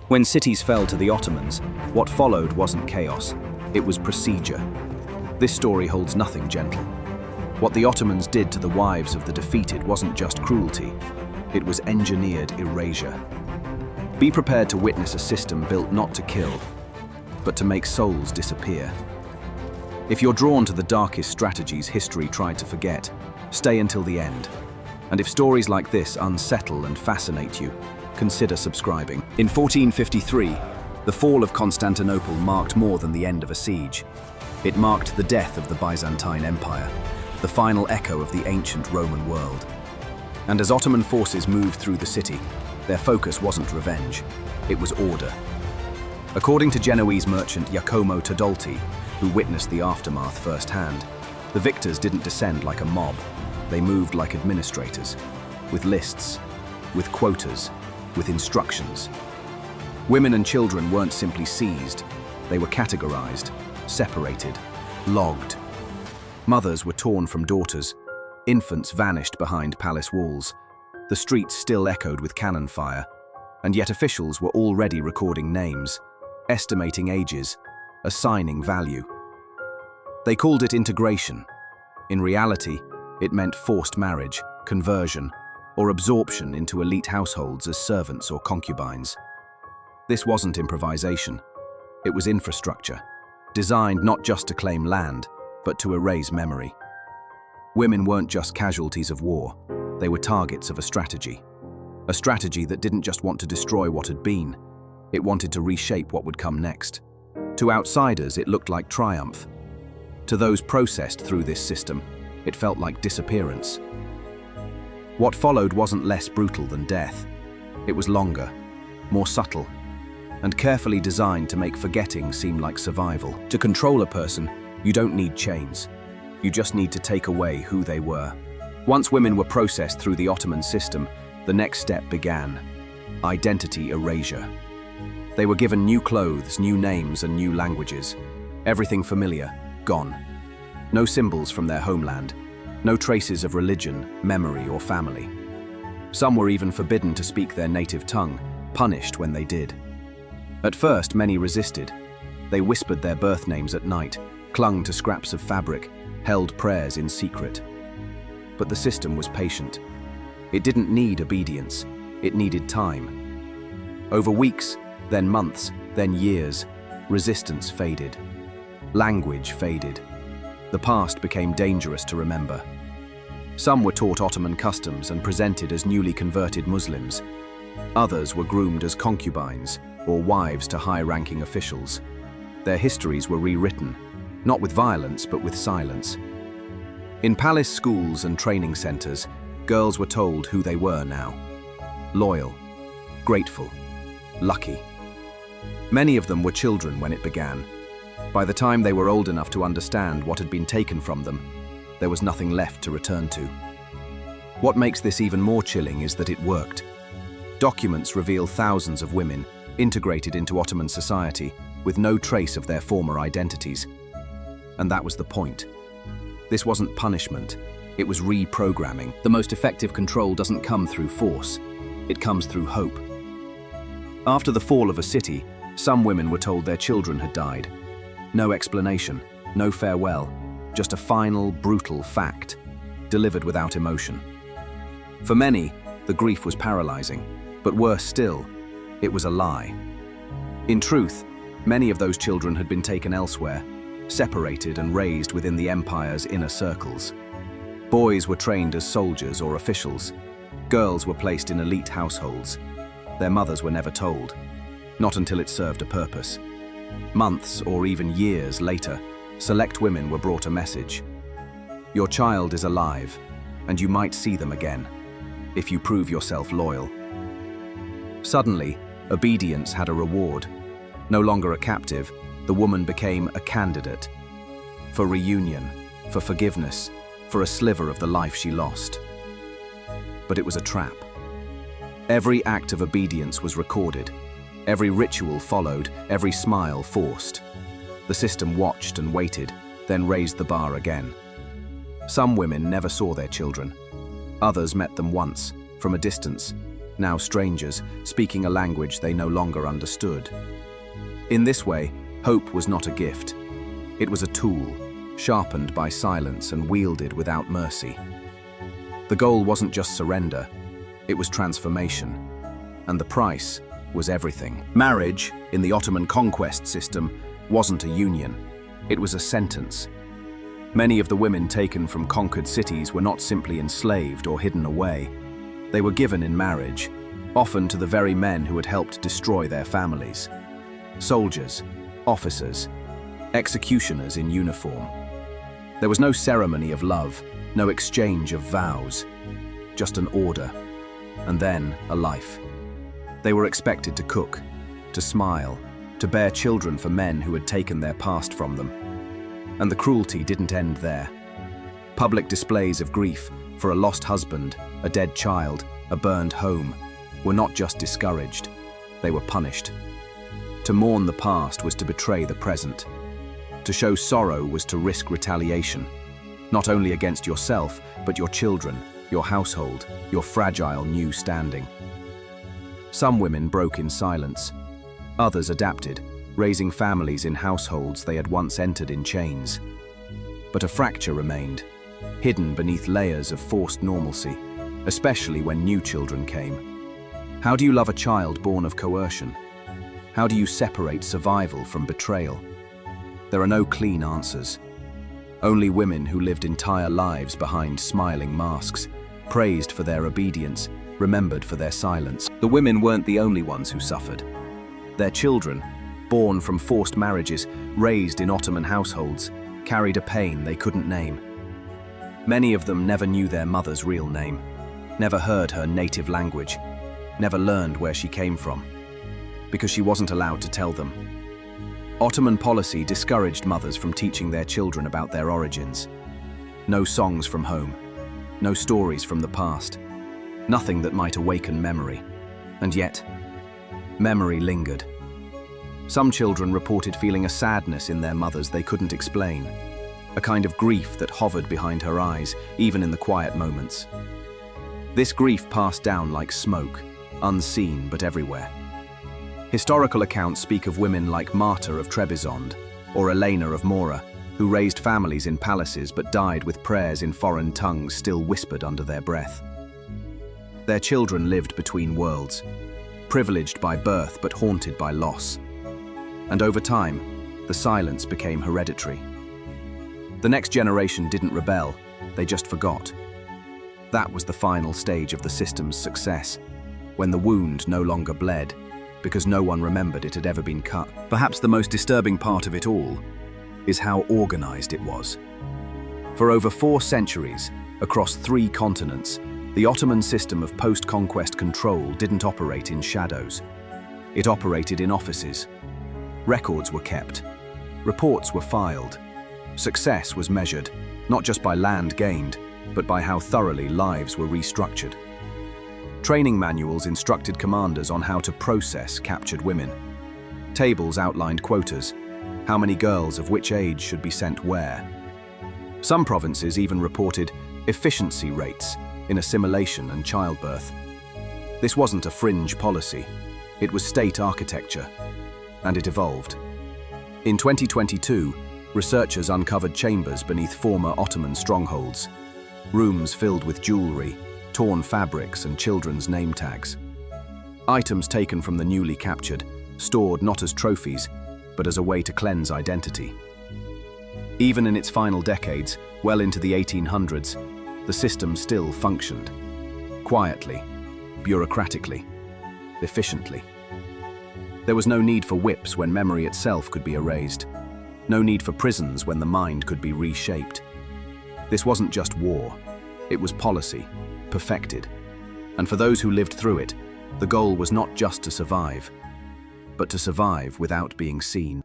When cities fell to the Ottomans, what followed wasn't chaos, it was procedure. This story holds nothing gentle. What the Ottomans did to the wives of the defeated wasn't just cruelty, it was engineered erasure. Be prepared to witness a system built not to kill, but to make souls disappear. If you're drawn to the darkest strategies history tried to forget, stay until the end. And if stories like this unsettle and fascinate you, consider subscribing. In 1453, the fall of Constantinople marked more than the end of a siege. It marked the death of the Byzantine Empire, the final echo of the ancient Roman world. And as Ottoman forces moved through the city, their focus wasn't revenge, it was order. According to Genoese merchant Giacomo Todolti, who witnessed the aftermath firsthand, the victors didn't descend like a mob, they moved like administrators, with lists, with quotas, with instructions. Women and children weren't simply seized, they were categorized, separated, logged. Mothers were torn from daughters, infants vanished behind palace walls, the streets still echoed with cannon fire, and yet officials were already recording names, estimating ages, assigning value. They called it integration. In reality, it meant forced marriage, conversion, or absorption into elite households as servants or concubines. This wasn't improvisation. It was infrastructure, designed not just to claim land, but to erase memory. Women weren't just casualties of war, they were targets of a strategy that didn't just want to destroy what had been, it wanted to reshape what would come next. To outsiders, it looked like triumph. To those processed through this system, it felt like disappearance. What followed wasn't less brutal than death. It was longer, more subtle, and carefully designed to make forgetting seem like survival. To control a person, you don't need chains. You just need to take away who they were. Once women were processed through the Ottoman system, the next step began: identity erasure. They were given new clothes, new names, and new languages. Everything familiar, gone. No symbols from their homeland. No traces of religion, memory, or family. Some were even forbidden to speak their native tongue, punished when they did. At first, many resisted. They whispered their birth names at night, clung to scraps of fabric, held prayers in secret. But the system was patient. It didn't need obedience, it needed time. Over weeks, then months, then years, resistance faded. Language faded. The past became dangerous to remember. Some were taught Ottoman customs and presented as newly converted Muslims. Others were groomed as concubines or wives to high-ranking officials. Their histories were rewritten, not with violence but with silence. In palace schools and training centers, girls were told who they were now. Loyal, grateful, lucky. Many of them were children when it began. By the time they were old enough to understand what had been taken from them, there was nothing left to return to. What makes this even more chilling is that it worked. Documents reveal thousands of women integrated into Ottoman society with no trace of their former identities. And that was the point. This wasn't punishment, it was reprogramming. The most effective control doesn't come through force, it comes through hope. After the fall of a city, some women were told their children had died. No explanation, no farewell, just a final, brutal fact, delivered without emotion. For many, the grief was paralyzing, but worse still, it was a lie. In truth, many of those children had been taken elsewhere, separated and raised within the empire's inner circles. Boys were trained as soldiers or officials. Girls were placed in elite households. Their mothers were never told, not until it served a purpose. Months or even years later, select women were brought a message. Your child is alive, and you might see them again, if you prove yourself loyal. Suddenly, obedience had a reward. No longer a captive, the woman became a candidate. For reunion, for forgiveness, for a sliver of the life she lost. But it was a trap. Every act of obedience was recorded. Every ritual followed, every smile forced. The system watched and waited, then raised the bar again. Some women never saw their children. Others met them once, from a distance, now strangers, speaking a language they no longer understood. In this way, hope was not a gift. It was a tool, sharpened by silence and wielded without mercy. The goal wasn't just surrender, it was transformation. And the price was everything. Marriage, in the Ottoman conquest system, wasn't a union. It was a sentence. Many of the women taken from conquered cities were not simply enslaved or hidden away. They were given in marriage, often to the very men who had helped destroy their families. Soldiers, officers, executioners in uniform. There was no ceremony of love, no exchange of vows, just an order, and then a life. They were expected to cook, to smile, to bear children for men who had taken their past from them. And the cruelty didn't end there. Public displays of grief for a lost husband, a dead child, a burned home, were not just discouraged, they were punished. To mourn the past was to betray the present. To show sorrow was to risk retaliation, not only against yourself, but your children, your household, your fragile new standing. Some women broke in silence. Others adapted, raising families in households they had once entered in chains. But a fracture remained, hidden beneath layers of forced normalcy, especially when new children came. How do you love a child born of coercion? How do you separate survival from betrayal? There are no clean answers. Only women who lived entire lives behind smiling masks, praised for their obedience, remembered for their silence. The women weren't the only ones who suffered. Their children, born from forced marriages, raised in Ottoman households, carried a pain they couldn't name. Many of them never knew their mother's real name, never heard her native language, never learned where she came from, because she wasn't allowed to tell them. Ottoman policy discouraged mothers from teaching their children about their origins. No songs from home, no stories from the past, nothing that might awaken memory. And yet, memory lingered. Some children reported feeling a sadness in their mothers they couldn't explain, a kind of grief that hovered behind her eyes, even in the quiet moments. This grief passed down like smoke, unseen but everywhere. Historical accounts speak of women like Marta of Trebizond or Elena of Mora, who raised families in palaces but died with prayers in foreign tongues still whispered under their breath. Their children lived between worlds, privileged by birth but haunted by loss. And over time, the silence became hereditary. The next generation didn't rebel, they just forgot. That was the final stage of the system's success, when the wound no longer bled, because no one remembered it had ever been cut. Perhaps the most disturbing part of it all is how organized it was. For over 4 centuries, across 3 continents, the Ottoman system of post-conquest control didn't operate in shadows. It operated in offices. Records were kept. Reports were filed. Success was measured, not just by land gained, but by how thoroughly lives were restructured. Training manuals instructed commanders on how to process captured women. Tables outlined quotas, how many girls of which age should be sent where. Some provinces even reported efficiency rates in assimilation and childbirth. This wasn't a fringe policy, it was state architecture, and it evolved. In 2022, researchers uncovered chambers beneath former Ottoman strongholds, rooms filled with jewelry, torn fabrics and children's name tags. Items taken from the newly captured, stored not as trophies, but as a way to cleanse identity. Even in its final decades, well into the 1800s, the system still functioned. Quietly, bureaucratically, efficiently. There was no need for whips when memory itself could be erased. No need for prisons when the mind could be reshaped. This wasn't just war, it was policy, perfected. And for those who lived through it, the goal was not just to survive, but to survive without being seen.